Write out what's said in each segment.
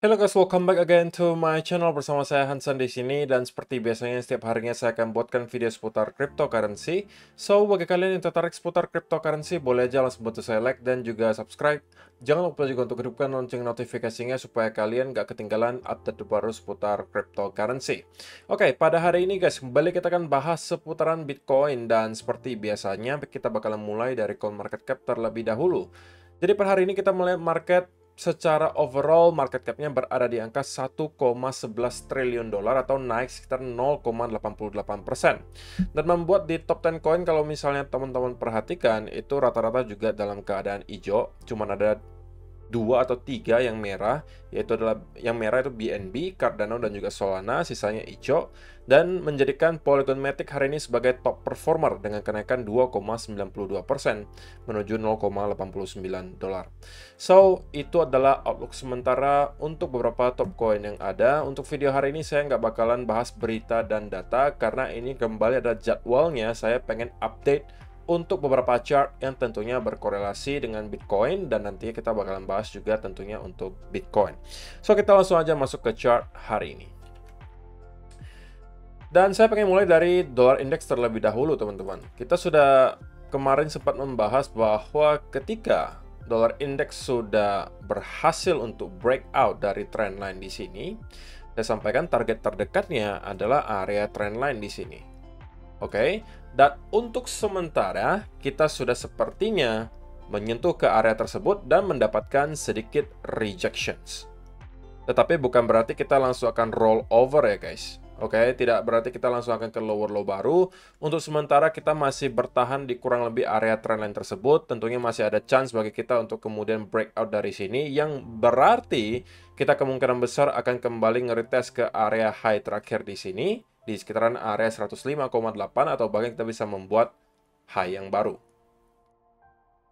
Hello guys, welcome back again to my channel bersama saya Hansan di sini dan seperti biasanya setiap harinya saya akan buatkan video seputar cryptocurrency. So, bagi kalian yang tertarik seputar cryptocurrency, boleh aja langsung bantu saya like dan juga subscribe. Jangan lupa juga untuk hidupkan lonceng notifikasinya supaya kalian gak ketinggalan update terbaru seputar cryptocurrency. Oke, pada hari ini guys, kembali kita akan bahas seputaran Bitcoin dan seperti biasanya kita bakalan mulai dari CoinMarketCap terlebih dahulu. Jadi per hari ini kita melihat market secara overall market cap-nya berada di angka 1,11 triliun dolar atau naik sekitar 0,88%. Dan membuat di top 10 coin kalau misalnya teman-teman perhatikan itu rata-rata juga dalam keadaan hijau, cuman ada 2 atau 3 yang merah, yaitu adalah yang merah itu BNB, Cardano, dan juga Solana, sisanya hijau, dan menjadikan Polygon Matic hari ini sebagai top performer dengan kenaikan 2,92% menuju 0,89 dolar. So, itu adalah outlook sementara untuk beberapa top coin yang ada. Untuk video hari ini saya nggak bakalan bahas berita dan data, karena ini kembali ada jadwalnya, saya pengen update untuk beberapa chart yang tentunya berkorelasi dengan Bitcoin dan nanti kita bakalan bahas juga tentunya untuk Bitcoin. So, kita langsung aja masuk ke chart hari ini. Dan saya pengen mulai dari dolar indeks terlebih dahulu, teman-teman. Kita sudah kemarin sempat membahas bahwa ketika dolar indeks sudah berhasil untuk breakout dari trendline di sini, saya sampaikan target terdekatnya adalah area trendline di sini. Oke, dan untuk sementara kita sudah sepertinya menyentuh ke area tersebut dan mendapatkan sedikit rejections. Tetapi bukan berarti kita langsung akan roll over ya guys. Oke, tidak berarti kita langsung akan ke lower low baru. Untuk sementara kita masih bertahan di kurang lebih area trendline tersebut. Tentunya masih ada chance bagi kita untuk kemudian breakout dari sini, yang berarti kita kemungkinan besar akan kembali nge-retest ke area high terakhir di sini, di sekitaran area 105,8, atau bahkan kita bisa membuat high yang baru.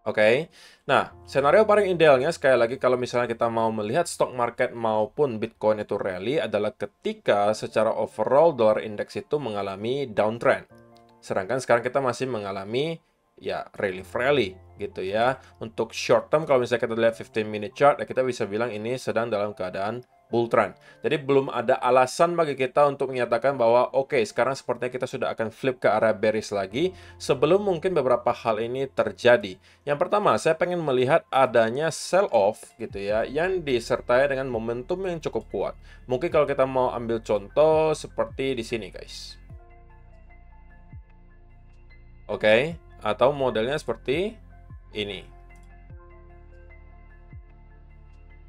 Oke, nah senario paling idealnya sekali lagi kalau misalnya kita mau melihat stock market maupun Bitcoin itu rally adalah ketika secara overall dolar index itu mengalami downtrend. Sedangkan sekarang kita masih mengalami ya relief rally gitu ya. Untuk short term kalau misalnya kita lihat 15 minute chart, ya kita bisa bilang ini sedang dalam keadaan bull trend. Jadi belum ada alasan bagi kita untuk menyatakan bahwa oke, sekarang sepertinya kita sudah akan flip ke arah bearish lagi sebelum mungkin beberapa hal ini terjadi. Yang pertama, saya pengen melihat adanya sell off gitu ya, yang disertai dengan momentum yang cukup kuat. Mungkin kalau kita mau ambil contoh seperti di sini guys. Oke, atau modelnya seperti ini.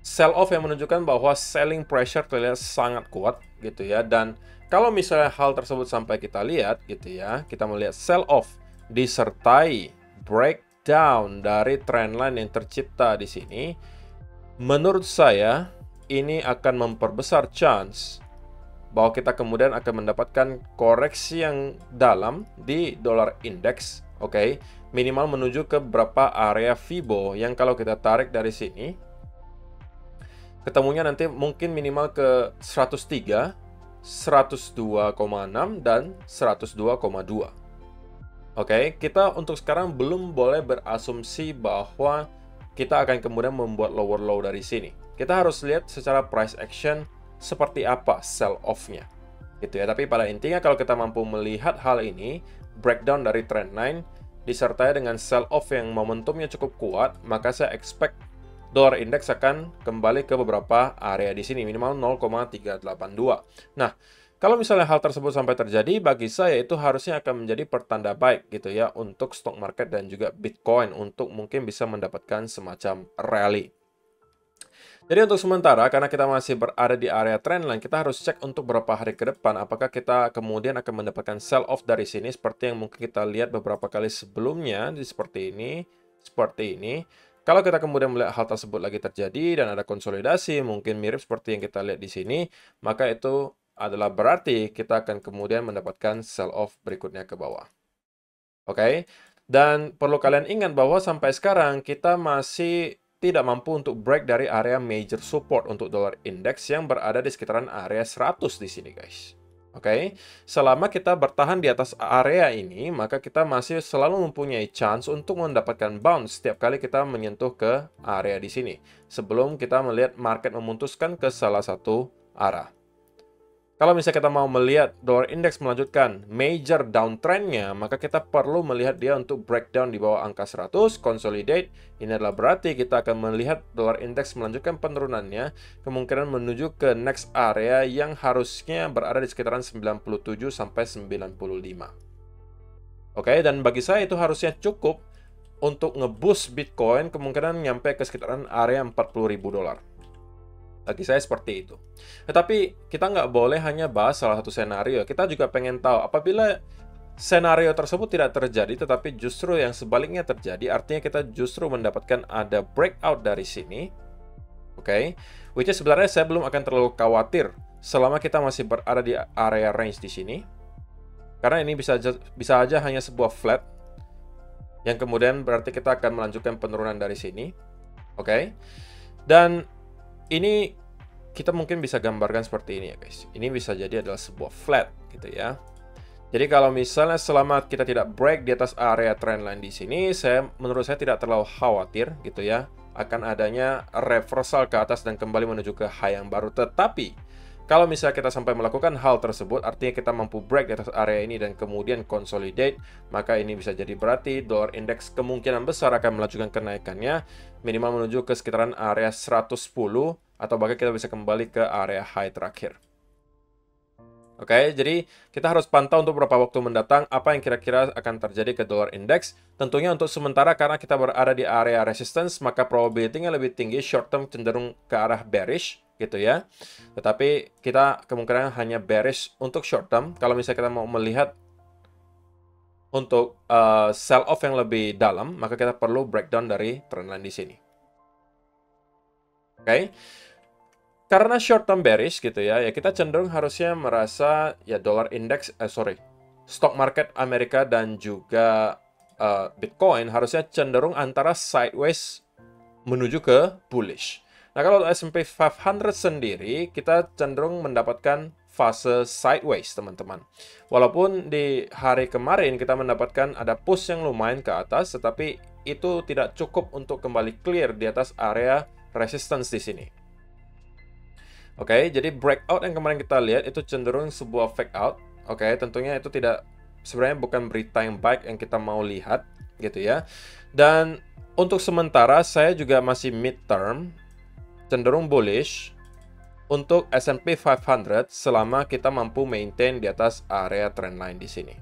Sell off yang menunjukkan bahwa selling pressure terlihat sangat kuat gitu ya. Dan kalau misalnya hal tersebut sampai kita lihat gitu ya, kita melihat sell off disertai breakdown dari trendline yang tercipta di sini, menurut saya ini akan memperbesar chance bahwa kita kemudian akan mendapatkan koreksi yang dalam di dolar index, oke, minimal menuju ke beberapa area Fibo yang kalau kita tarik dari sini, ketemunya nanti mungkin minimal ke 103, 102,6, dan 102,2. Oke, kita untuk sekarang belum boleh berasumsi bahwa kita akan kemudian membuat lower low dari sini. Kita harus lihat secara price action seperti apa sell off-nya. Gitu ya. Tapi pada intinya kalau kita mampu melihat hal ini, breakdown dari trendline disertai dengan sell off yang momentumnya cukup kuat, maka saya expect dolar index akan kembali ke beberapa area di sini, minimal 0,382. Nah, kalau misalnya hal tersebut sampai terjadi, bagi saya itu harusnya akan menjadi pertanda baik gitu ya untuk stock market dan juga Bitcoin untuk mungkin bisa mendapatkan semacam rally. Jadi untuk sementara, karena kita masih berada di area trendline, kita harus cek untuk beberapa hari ke depan apakah kita kemudian akan mendapatkan sell off dari sini seperti yang mungkin kita lihat beberapa kali sebelumnya, seperti ini, seperti ini. Kalau kita kemudian melihat hal tersebut lagi terjadi dan ada konsolidasi, mungkin mirip seperti yang kita lihat di sini, maka itu adalah berarti kita akan kemudian mendapatkan sell off berikutnya ke bawah. Oke? Dan perlu kalian ingat bahwa sampai sekarang kita masih tidak mampu untuk break dari area major support untuk dolar index yang berada di sekitaran area 100 di sini, guys. Oke, selama kita bertahan di atas area ini, maka kita masih selalu mempunyai chance untuk mendapatkan bounce setiap kali kita menyentuh ke area di sini. Sebelum kita melihat market memutuskan ke salah satu arah. Kalau misalnya kita mau melihat dollar index melanjutkan major downtrend-nya, maka kita perlu melihat dia untuk breakdown di bawah angka 100, consolidate. Ini adalah berarti kita akan melihat dollar index melanjutkan penurunannya, kemungkinan menuju ke next area yang harusnya berada di sekitaran 97 sampai 95. Oke, dan bagi saya itu harusnya cukup untuk ngeboost Bitcoin kemungkinan nyampe ke sekitaran area 40.000 dolar. Bagi saya seperti itu. Tetapi kita nggak boleh hanya bahas salah satu senario. Kita juga pengen tahu apabila senario tersebut tidak terjadi, tetapi justru yang sebaliknya terjadi, artinya kita justru mendapatkan ada breakout dari sini. Oke, which is sebenarnya saya belum akan terlalu khawatir selama kita masih berada di area range di sini. Karena ini bisa aja hanya sebuah flat yang kemudian berarti kita akan melanjutkan penurunan dari sini. Oke. Dan ini kita mungkin bisa gambarkan seperti ini ya guys. Ini bisa jadi adalah sebuah flat gitu ya. Jadi kalau misalnya selama kita tidak break di atas area trendline di sini, menurut saya tidak terlalu khawatir gitu ya akan adanya reversal ke atas dan kembali menuju ke high yang baru. Tetapi kalau misalnya kita sampai melakukan hal tersebut, artinya kita mampu break di atas area ini dan kemudian consolidate, maka ini bisa jadi berarti dollar index kemungkinan besar akan melanjutkan kenaikannya minimal menuju ke sekitaran area 110 atau bahkan kita bisa kembali ke area high terakhir. Oke, jadi kita harus pantau untuk beberapa waktu mendatang apa yang kira-kira akan terjadi ke dollar index. Tentunya untuk sementara karena kita berada di area resistance, maka probability-nya lebih tinggi, short term cenderung ke arah bearish gitu ya. Tetapi kita kemungkinan hanya bearish untuk short term. Kalau misalnya kita mau melihat untuk sell off yang lebih dalam, maka kita perlu breakdown dari trendline di sini. Oke. Karena short term bearish gitu ya, kita cenderung harusnya merasa ya dollar index, stock market Amerika dan juga Bitcoin harusnya cenderung antara sideways menuju ke bullish. Nah, kalau S&P 500 sendiri, kita cenderung mendapatkan fase sideways, teman-teman. Walaupun di hari kemarin kita mendapatkan ada push yang lumayan ke atas, tetapi itu tidak cukup untuk kembali clear di atas area resistance di sini. Oke, jadi breakout yang kemarin kita lihat itu cenderung sebuah fake out. Oke, tentunya itu sebenarnya bukan berita yang baik yang kita mau lihat, gitu ya. Dan untuk sementara saya juga masih midterm, cenderung bullish untuk S&P 500 selama kita mampu maintain di atas area trendline di sini.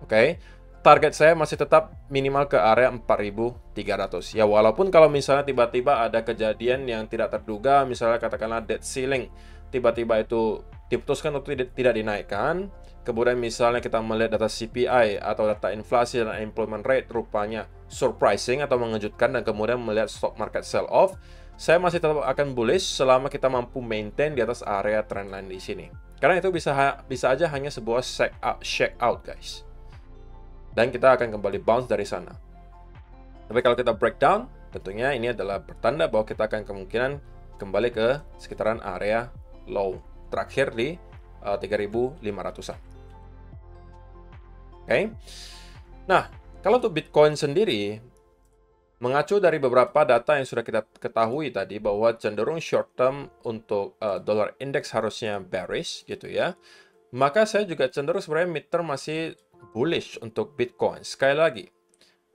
Oke, target saya masih tetap minimal ke area 4.300. Ya, walaupun kalau misalnya tiba-tiba ada kejadian yang tidak terduga, misalnya katakanlah debt ceiling, tiba-tiba itu diputuskan untuk tidak dinaikkan, kemudian misalnya kita melihat data CPI atau data inflasi dan employment rate rupanya surprising atau mengejutkan dan kemudian melihat stock market sell off, saya masih tetap akan bullish selama kita mampu maintain di atas area trendline di sini. Karena itu bisa aja hanya sebuah shake out guys. Dan kita akan kembali bounce dari sana. Tapi kalau kita breakdown, tentunya ini adalah pertanda bahwa kita akan kemungkinan kembali ke sekitaran area low terakhir di 3.500-an. Oke. Nah, kalau untuk Bitcoin sendiri, mengacu dari beberapa data yang sudah kita ketahui tadi bahwa cenderung short term untuk dollar index harusnya bearish gitu ya. Maka saya juga cenderung sebenarnya midterm masih bullish untuk Bitcoin. Sekali lagi,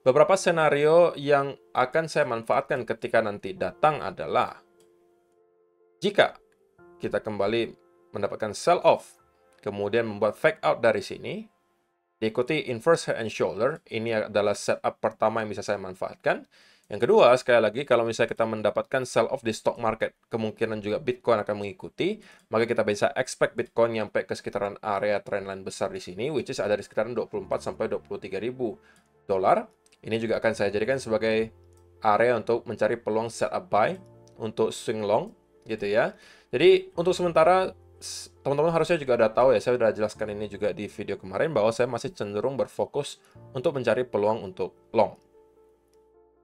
beberapa senario yang akan saya manfaatkan ketika nanti datang adalah jika kita kembali mendapatkan sell off, kemudian membuat fake out dari sini, diikuti inverse head and shoulder, ini adalah setup pertama yang bisa saya manfaatkan. Yang kedua, sekali lagi, kalau misalnya kita mendapatkan sell off di stock market, kemungkinan juga Bitcoin akan mengikuti, maka kita bisa expect Bitcoin nyampe ke sekitaran area trendline besar di sini, which is ada di sekitaran 24 sampai 23 ribu dolar. Ini juga akan saya jadikan sebagai area untuk mencari peluang setup buy untuk swing long, gitu ya. Jadi, untuk sementara, teman-teman harusnya juga udah tahu ya, saya udah jelaskan ini juga di video kemarin bahwa saya masih cenderung berfokus untuk mencari peluang untuk long.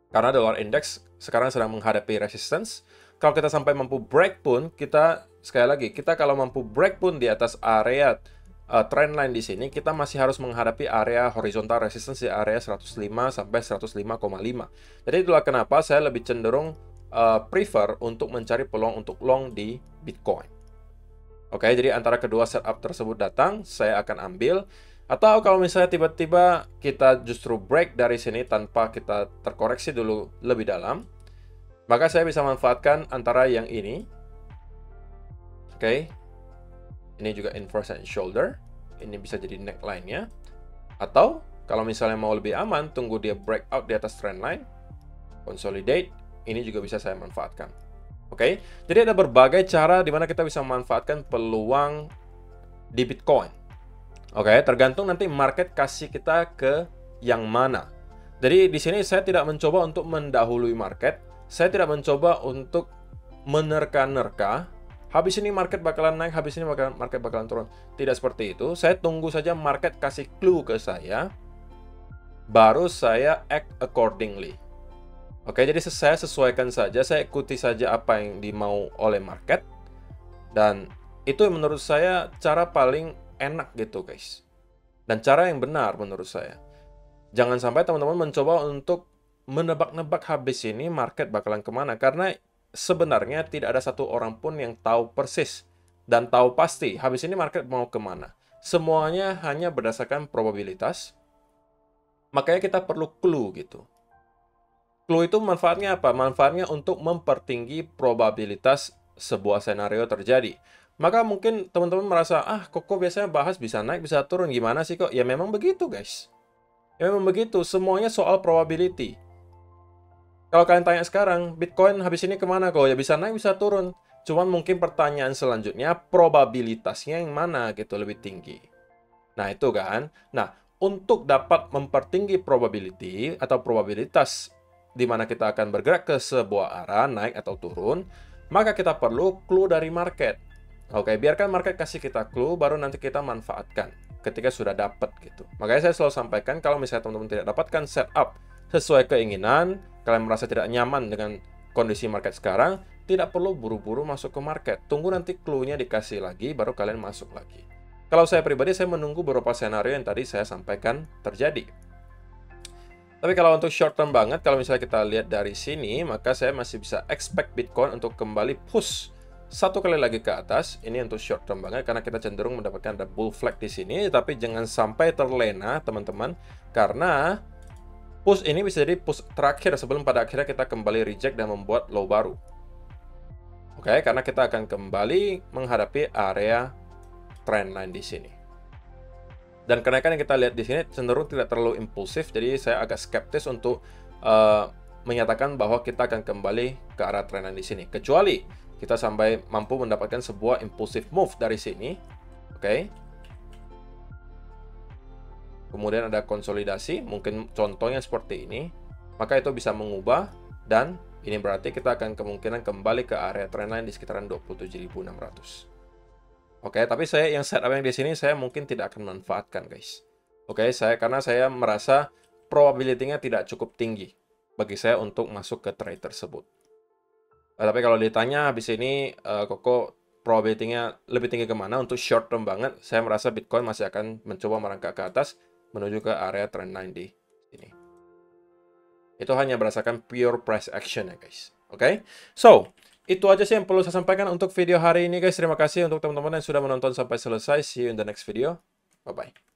Karena dollar index sekarang sedang menghadapi resistance, kalau kita sampai mampu break pun, kita sekali lagi, kita kalau mampu break pun di atas area trendline di sini, kita masih harus menghadapi area horizontal resistance di area 105 sampai 105,5. Jadi itulah kenapa saya lebih cenderung prefer untuk mencari peluang untuk long di Bitcoin. Oke, jadi antara kedua setup tersebut datang, saya akan ambil. Atau kalau misalnya tiba-tiba kita justru break dari sini tanpa kita terkoreksi dulu lebih dalam, maka saya bisa manfaatkan antara yang ini. Oke, ini juga inverse and shoulder. Ini bisa jadi neckline-nya. Atau kalau misalnya mau lebih aman, tunggu dia breakout di atas trendline, consolidate. Ini juga bisa saya manfaatkan. Oke, jadi ada berbagai cara di mana kita bisa memanfaatkan peluang di Bitcoin. Oke, tergantung nanti market kasih kita ke yang mana. Jadi di sini saya tidak mencoba untuk mendahului market, saya tidak mencoba untuk menerka-nerka. Habis ini market bakalan naik, habis ini market bakalan turun. Tidak seperti itu. Saya tunggu saja market kasih clue ke saya, baru saya act accordingly. Oke, jadi saya sesuaikan saja, saya ikuti saja apa yang dimau oleh market. Dan itu menurut saya cara paling enak gitu guys. Dan cara yang benar menurut saya. Jangan sampai teman-teman mencoba untuk menebak-nebak habis ini market bakalan kemana. Karena sebenarnya tidak ada satu orang pun yang tahu persis dan tahu pasti habis ini market mau kemana. Semuanya hanya berdasarkan probabilitas. Makanya kita perlu clue gitu. Clue itu manfaatnya apa? Manfaatnya untuk mempertinggi probabilitas sebuah senario terjadi. Maka mungkin teman-teman merasa, kok biasanya bahas bisa naik, bisa turun. Gimana sih kok? Ya memang begitu guys. Ya memang begitu. Semuanya soal probability. Kalau kalian tanya sekarang, Bitcoin habis ini kemana kok? Ya bisa naik, bisa turun. Cuman mungkin pertanyaan selanjutnya, probabilitasnya yang mana gitu lebih tinggi. Nah itu kan. Nah, untuk dapat mempertinggi probability atau probabilitas di mana kita akan bergerak ke sebuah arah, naik atau turun, maka kita perlu clue dari market. Oke, biarkan market kasih kita clue, baru nanti kita manfaatkan ketika sudah dapat gitu. Makanya saya selalu sampaikan, kalau misalnya teman-teman tidak dapatkan setup sesuai keinginan, kalian merasa tidak nyaman dengan kondisi market sekarang, tidak perlu buru-buru masuk ke market. Tunggu nanti clue-nya dikasih lagi, baru kalian masuk lagi. Kalau saya pribadi, saya menunggu beberapa senario yang tadi saya sampaikan terjadi. Tapi kalau untuk short term banget, kalau misalnya kita lihat dari sini, maka saya masih bisa expect Bitcoin untuk kembali push satu kali lagi ke atas. Ini untuk short term banget, karena kita cenderung mendapatkan ada bull flag di sini. Tapi jangan sampai terlena, teman-teman, karena push ini bisa jadi push terakhir sebelum pada akhirnya kita kembali reject dan membuat low baru. Oke, karena kita akan kembali menghadapi area trendline di sini. Dan kenaikan yang kita lihat di sini cenderung tidak terlalu impulsif, jadi saya agak skeptis untuk menyatakan bahwa kita akan kembali ke arah trendline di sini. Kecuali kita sampai mampu mendapatkan sebuah impulsive move dari sini, oke. Kemudian ada konsolidasi, mungkin contohnya seperti ini, maka itu bisa mengubah, dan ini berarti kita akan kemungkinan kembali ke area trendline di sekitaran 27.600. Oke, tapi saya yang setup yang di sini saya mungkin tidak akan manfaatkan, guys. Oke, karena saya merasa probability-nya tidak cukup tinggi bagi saya untuk masuk ke trade tersebut. Tapi kalau ditanya habis ini, Koko probability-nya lebih tinggi kemana untuk short term banget, saya merasa Bitcoin masih akan mencoba merangkak ke atas menuju ke area trendline di sini. Itu hanya berdasarkan pure price action ya, guys. Oke, so itu aja sih yang perlu saya sampaikan untuk video hari ini, guys. Terima kasih untuk teman-teman yang sudah menonton sampai selesai. See you in the next video. Bye-bye.